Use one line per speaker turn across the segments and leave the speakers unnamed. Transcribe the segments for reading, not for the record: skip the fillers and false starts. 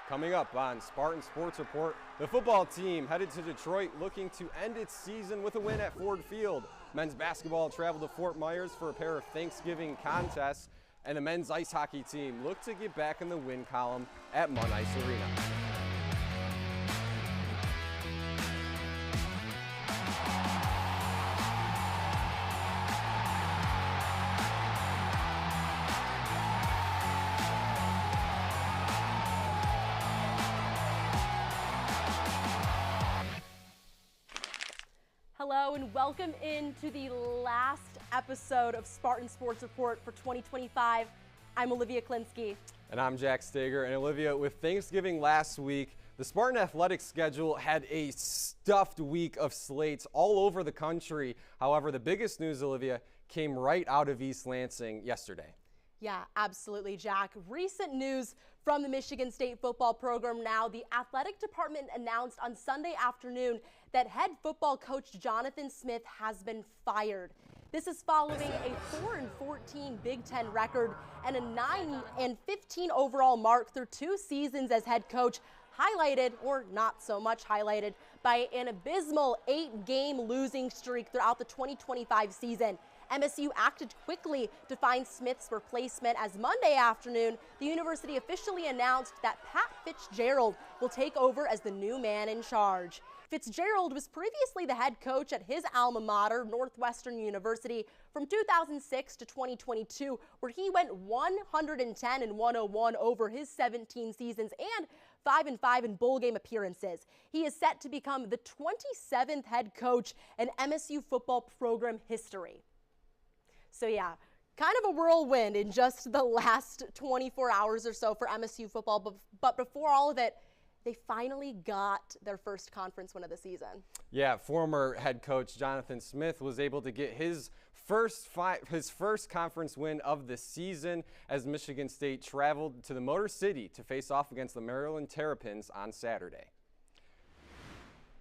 Coming up on Spartan Sports Report, the football team headed to Detroit looking to end its season with a win at Ford Field. Men's basketball traveled to Fort Myers for a pair of Thanksgiving contests, and the men's ice hockey team looked to get back in the win column at Munn Ice Arena.
Hello and welcome into the last episode of Spartan Sports Report for 2025. I'm Olivia Klinsky.
And I'm Jack Stager. And Olivia, with Thanksgiving last week, the Spartan athletics schedule had a stuffed week of slates all over the country. However, the biggest news, Olivia, came right out of East Lansing yesterday.
Yeah, absolutely, Jack. Recent news from the Michigan State football program now. The athletic department announced on Sunday afternoon that head football coach Jonathan Smith has been fired. This is following a 4-14 Big Ten record and a 9-15 overall mark through 2 seasons as head coach, highlighted, or not so much highlighted, by an abysmal 8-game losing streak throughout the 2025 season. MSU acted quickly to find Smith's replacement as Monday afternoon, the university officially announced that Pat Fitzgerald will take over as the new man in charge. Fitzgerald was previously the head coach at his alma mater, Northwestern University, from 2006 to 2022, where he went 110-101 over his 17 seasons and 5-5 in bowl game appearances. He is set to become the 27th head coach in MSU football program history. So yeah, kind of a whirlwind in just the last 24 hours or so for MSU football. But before all of it, they finally got their first conference win of the season. Yeah,
former head coach Jonathan Smith was able to get his first conference win of the season as Michigan State traveled to the Motor City to face off against the Maryland Terrapins on Saturday.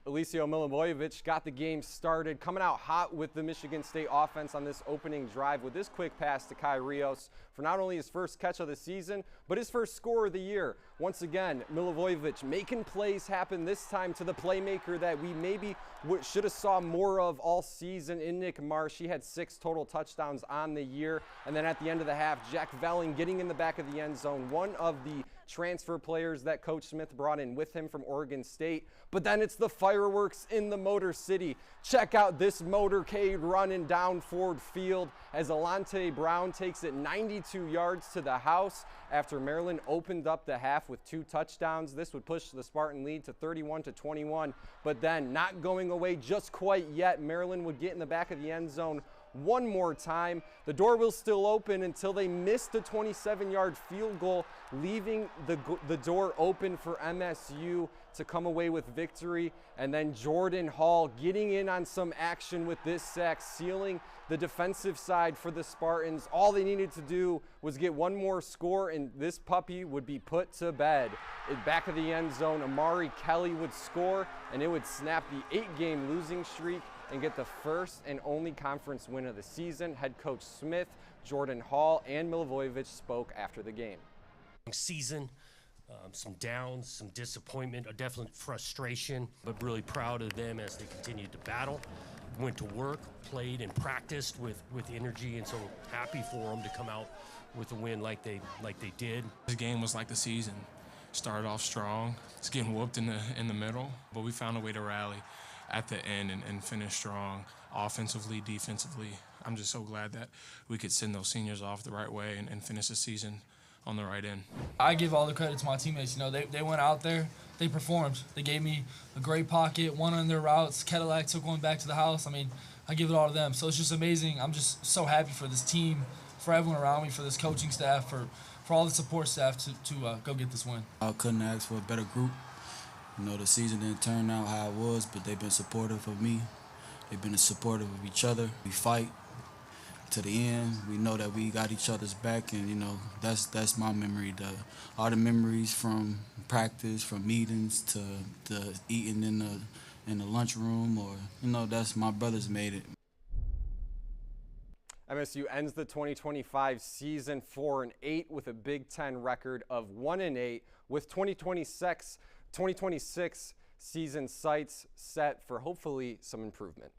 Eliseo Milivojevic got the game started, coming out hot with the Michigan State offense on this opening drive with this quick pass to Kai Rios for not only his first catch of the season, but his first score of the year. Once again, Milivojevic making plays happen, this time to the playmaker that we maybe should have saw more of all season in Nick Marsh. He had 6 total touchdowns on the year. And then at the end of the half, Jack Velling getting in the back of the end zone, one of the transfer players that Coach Smith brought in with him from Oregon State. But then it's the fireworks in the Motor City. Check out this motorcade running down Ford Field as Alante Brown takes it 92 yards to the house after Maryland opened up the half with 2 touchdowns. This would push the Spartan lead to 31-21, but then not going away just quite yet. Maryland would get in the back of the end zone one more time. The door will still open until they missed a 27-yard field goal, leaving the door open for MSU to come away with victory. And then Jordan Hall getting in on some action with this sack, sealing the defensive side for the Spartans. All they needed to do was get one more score, and this puppy would be put to bed. In back of the end zone, Amari Kelly would score, and it would snap the 8-game losing streak and get the first and only conference win of the season. Head coach Smith, Jordan Hall, and Milivojevic spoke after the game.
Season, some downs, some disappointment, a definite frustration, but really proud of them as they continued to battle. Went to work, played and practiced with energy, and so happy for them to come out with a win like they did.
This game was like the season. Started off strong. It's getting whooped in the middle, but we found a way to rally at the end and finish strong, offensively, defensively. I'm just so glad that we could send those seniors off the right way and finish the season on the right end.
I give all the credit to my teammates. You know, they went out there, they performed. They gave me a great pocket, one on their routes. Cadillac took one back to the house. I mean, I give it all to them. So it's just amazing. I'm just so happy for this team, for everyone around me, for this coaching staff, for all the support staff to go get this win.
I couldn't ask for a better group. You know, the season didn't turn out how it was, but they've been supportive of me. They've been supportive of each other. We fight to the end. We know that we got each other's back, and, you know, that's my memory. All the memories from practice, from meetings to eating in the lunchroom, or, you know, that's my brothers made it.
MSU ends the 2025 season 4-8 with a Big Ten record of 1-8, with 2026 season sights set for hopefully some improvement.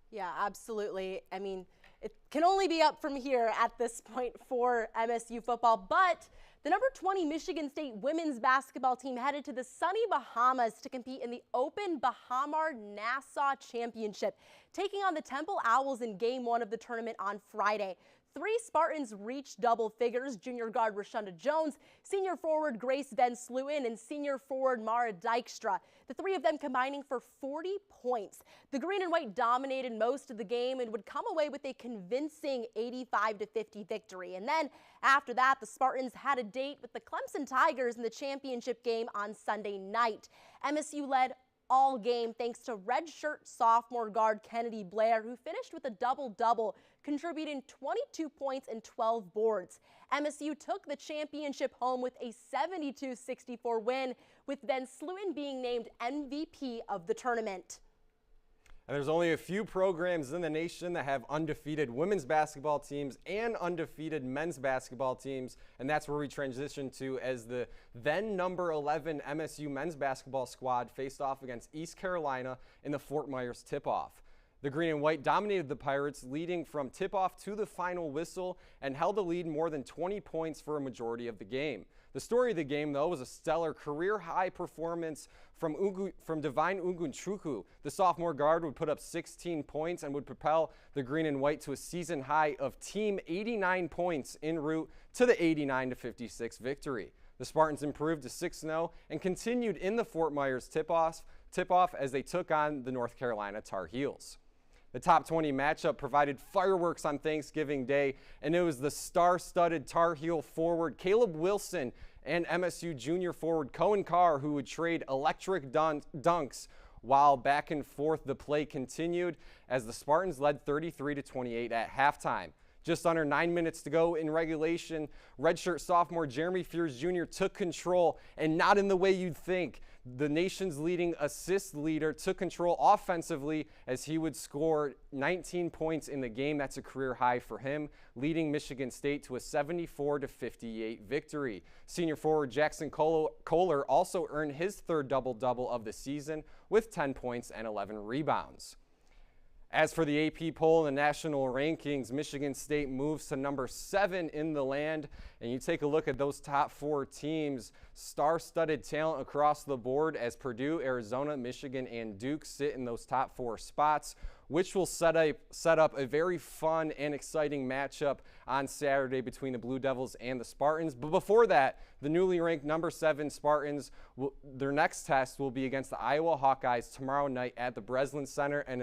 Yeah, absolutely. I mean, it can only be up from here at this point for MSU football, but the number 20 Michigan State women's basketball team headed to the sunny Bahamas to compete in the Open Bahamar Nassau Championship, taking on the Temple Owls in Game 1 of the tournament on Friday. 3 Spartans reached double figures: junior guard Rashunda Jones, senior forward Grace Van Sluin, and senior forward Mara Dykstra. The 3 of them combining for 40 points. The green and white dominated most of the game and would come away with a convincing 85-50 victory. And then after that, the Spartans had a date with the Clemson Tigers in the championship game on Sunday night. MSU led all game thanks to redshirt sophomore guard Kennedy Blair, who finished with a double-double, contributing 22 points and 12 boards. MSU took the championship home with a 72-64 win, with Van Sluin being named MVP of the tournament.
And there's only a few programs in the nation that have undefeated women's basketball teams and undefeated men's basketball teams, and that's where we transition to as the then number 11 MSU men's basketball squad faced off against East Carolina in the Fort Myers tip-off. The green and white dominated the Pirates, leading from tip-off to the final whistle, and held the lead more than 20 points for a majority of the game. The story of the game, though, was a stellar career-high performance from Divine Ugunchukwu. The sophomore guard would put up 16 points and would propel the green and white to a season high of team 89 points en route to the 89-56 victory. The Spartans improved to 6-0 and continued in the Fort Myers tip-off as they took on the North Carolina Tar Heels. The top 20 matchup provided fireworks on Thanksgiving Day, and it was the star-studded Tar Heel forward Caleb Wilson and MSU junior forward Cohen Carr who would trade electric dunks while back and forth the play continued as the Spartans led 33-28 at halftime. Just under 9 minutes to go in regulation, redshirt sophomore Jeremy Fears Jr. took control, and not in the way you'd think. The nation's leading assist leader took control offensively as he would score 19 points in the game. That's a career high for him, leading Michigan State to a 74-58 victory. Senior forward Jackson Kohler also earned his third double-double of the season with 10 points and 11 rebounds. As for the AP poll and the national rankings, Michigan State moves to number 7 in the land. And you take a look at those top 4 teams, star-studded talent across the board as Purdue, Arizona, Michigan, and Duke sit in those top 4 spots, which will set up a very fun and exciting matchup on Saturday between the Blue Devils and the Spartans. But before that, the newly ranked number 7 Spartans, their next test will be against the Iowa Hawkeyes tomorrow night at the Breslin Center. And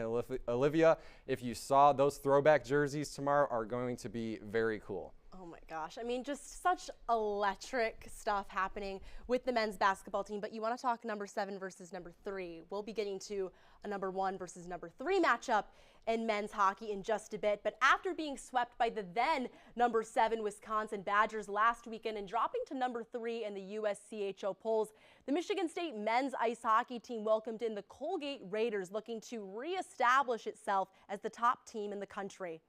Olivia, if you saw those throwback jerseys tomorrow, are going to be very cool.
Oh my gosh. I mean, just such electric stuff happening with the men's basketball team. But you want to talk number 7 versus number 3. We'll be getting to a number 1 versus number 3 matchup in men's hockey in just a bit. But after being swept by the then number 7 Wisconsin Badgers last weekend and dropping to number 3 in the USCHO polls, the Michigan State men's ice hockey team welcomed in the Colgate Raiders, looking to reestablish itself as the top team in the country.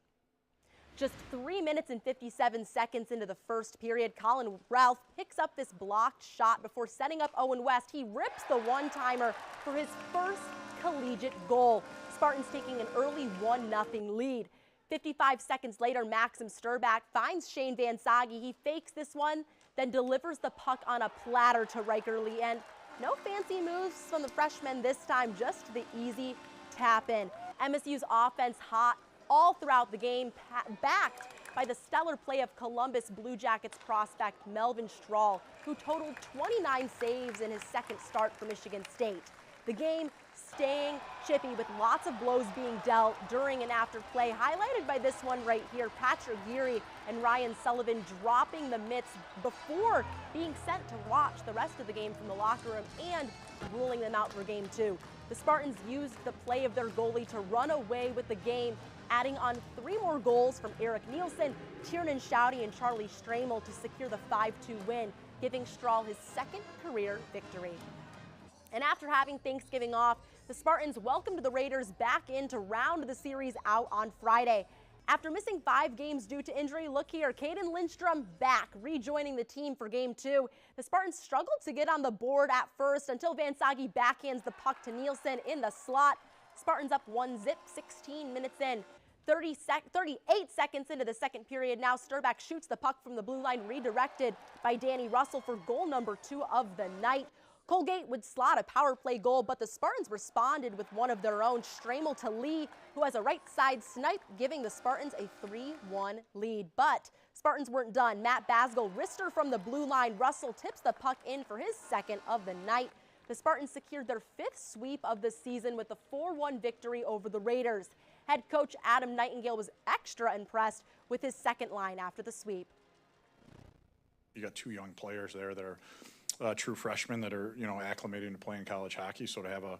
Just 3 minutes and 57 seconds into the first period, Colin Ralph picks up this blocked shot before setting up Owen West. He rips the one-timer for his first collegiate goal. Spartans taking an early 1-0 lead. 55 seconds later, Maxim Sturback finds Shane Van Sage. He fakes this one, then delivers the puck on a platter to Riker Lee. And no fancy moves from the freshman this time, just the easy tap in. MSU's offense hot all throughout the game, backed by the stellar play of Columbus Blue Jackets prospect Melvin Strahl, who totaled 29 saves in his second start for Michigan State. The game staying chippy with lots of blows being dealt during and after play, highlighted by this one right here, Patrick Geary and Ryan Sullivan dropping the mitts before being sent to watch the rest of the game from the locker room and ruling them out for game 2. The Spartans used the play of their goalie to run away with the game, adding on 3 more goals from Eric Nielsen, Tiernan Schaude, and Charlie Stramel to secure the 5-2 win, giving Strahl his second career victory. And after having Thanksgiving off, the Spartans welcomed the Raiders back in to round the series out on Friday. After missing 5 games due to injury, look here, Caden Lindstrom back, rejoining the team for Game 2. The Spartans struggled to get on the board at first until Van Sage backhands the puck to Nielsen in the slot. Spartans up 1-0, 16 minutes in. 38 seconds into the second period now, Sturback shoots the puck from the blue line, redirected by Danny Russell for goal number 2 of the night. Colgate would slot a power play goal, but the Spartans responded with one of their own, Stramel to Lee, who has a right side snipe, giving the Spartans a 3-1 lead. But Spartans weren't done. Matt Basgall wrister from the blue line. Russell tips the puck in for his second of the night. The Spartans secured their 5th sweep of the season with a 4-1 victory over the Raiders. Head coach Adam Nightingale was extra impressed with his second line after the sweep.
You got 2 young players there that are true freshmen that are, acclimating to playing college hockey. So to have a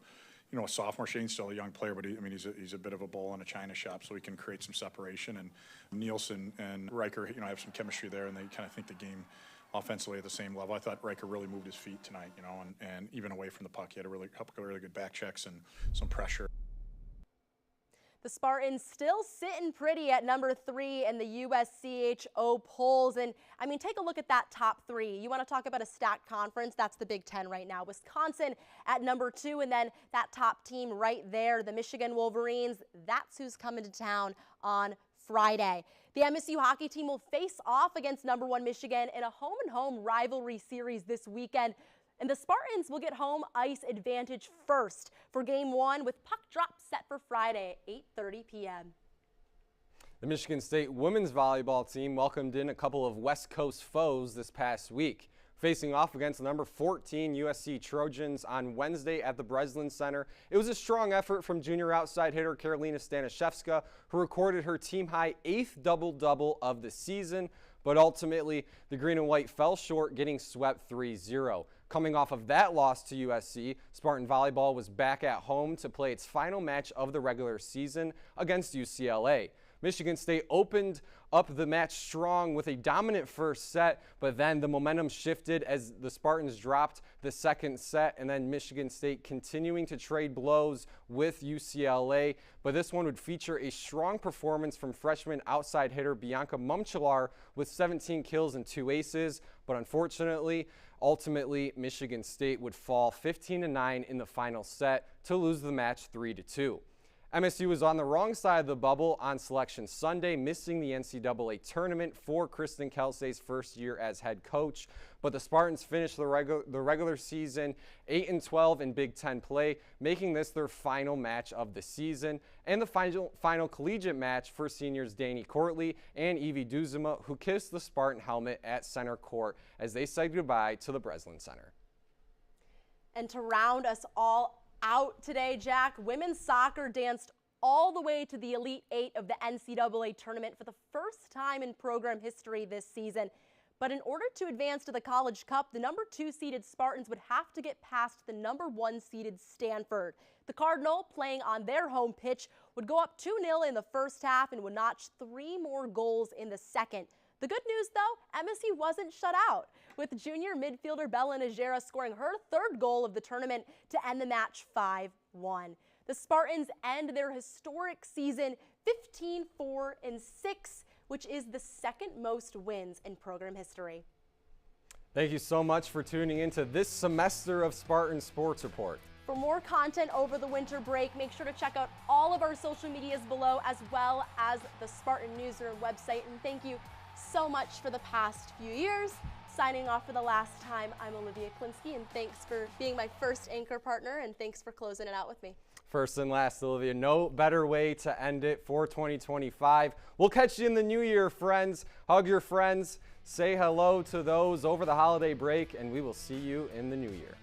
sophomore, Shane's still a young player, but he's a bit of a bull in a china shop, so he can create some separation. And Nielsen and Riker, have some chemistry there, and they kind of think the game offensively at the same level. I thought Riker really moved his feet tonight, and even away from the puck, he had a couple really good back checks and some pressure.
The Spartans still sitting pretty at number 3 in the USCHO polls. And take a look at that top 3. You want to talk about a stacked conference? That's the Big Ten right now. Wisconsin at number 2, and then that top team right there, the Michigan Wolverines. That's who's coming to town on Friday. The MSU hockey team will face off against number 1 Michigan in a home-and-home rivalry series this weekend. And the Spartans will get home ice advantage first for Game 1 with puck drop set for Friday at 8:30 p.m.
The Michigan State women's volleyball team welcomed in a couple of West Coast foes this past week. Facing off against the number 14 USC Trojans on Wednesday at the Breslin Center, it was a strong effort from junior outside hitter Karolina Staniszewska, who recorded her team-high 8th double-double of the season, but ultimately the green and white fell short, getting swept 3-0. Coming off of that loss to USC, Spartan Volleyball was back at home to play its final match of the regular season against UCLA. Michigan State opened up the match strong with a dominant first set, but then the momentum shifted as the Spartans dropped the second set, and then Michigan State continuing to trade blows with UCLA. But this one would feature a strong performance from freshman outside hitter Bianca Mumchalar with 17 kills and 2 aces, but unfortunately, ultimately, Michigan State would fall 15-9 in the final set to lose the match 3-2. MSU was on the wrong side of the bubble on Selection Sunday, missing the NCAA tournament for Kristen Kelsey's first year as head coach. But the Spartans finished the regular season 8-12 in Big Ten play, making this their final match of the season, and the final collegiate match for seniors Danny Courtley and Evie Duzuma, who kissed the Spartan helmet at center court as they said goodbye to the Breslin Center.
And to round us all out today, Jack, women's soccer danced all the way to the Elite 8 of the NCAA tournament for the first time in program history this season. But in order to advance to the College Cup, the number 2 seeded Spartans would have to get past the number 1 seeded Stanford. The Cardinal, playing on their home pitch, would go up 2-0 in the first half and would notch 3 more goals in the second. The good news, though, MSU wasn't shut out, with junior midfielder Bella Najera scoring her 3rd goal of the tournament to end the match 5-1. The Spartans end their historic season 15-4-6, which is the 2nd most wins in program history.
Thank you so much for tuning into this semester of Spartan Sports Report.
For more content over the winter break, make sure to check out all of our social medias below, as well as the Spartan Newsroom website. And thank you so much for the past few years. Signing off for the last time, I'm Olivia Klinsky, and thanks for being my first anchor partner, and thanks for closing it out with me.
First and last, Olivia, no better way to end it for 2025. We'll catch you in the new year, friends. Hug your friends, say hello to those over the holiday break, and we will see you in the new year.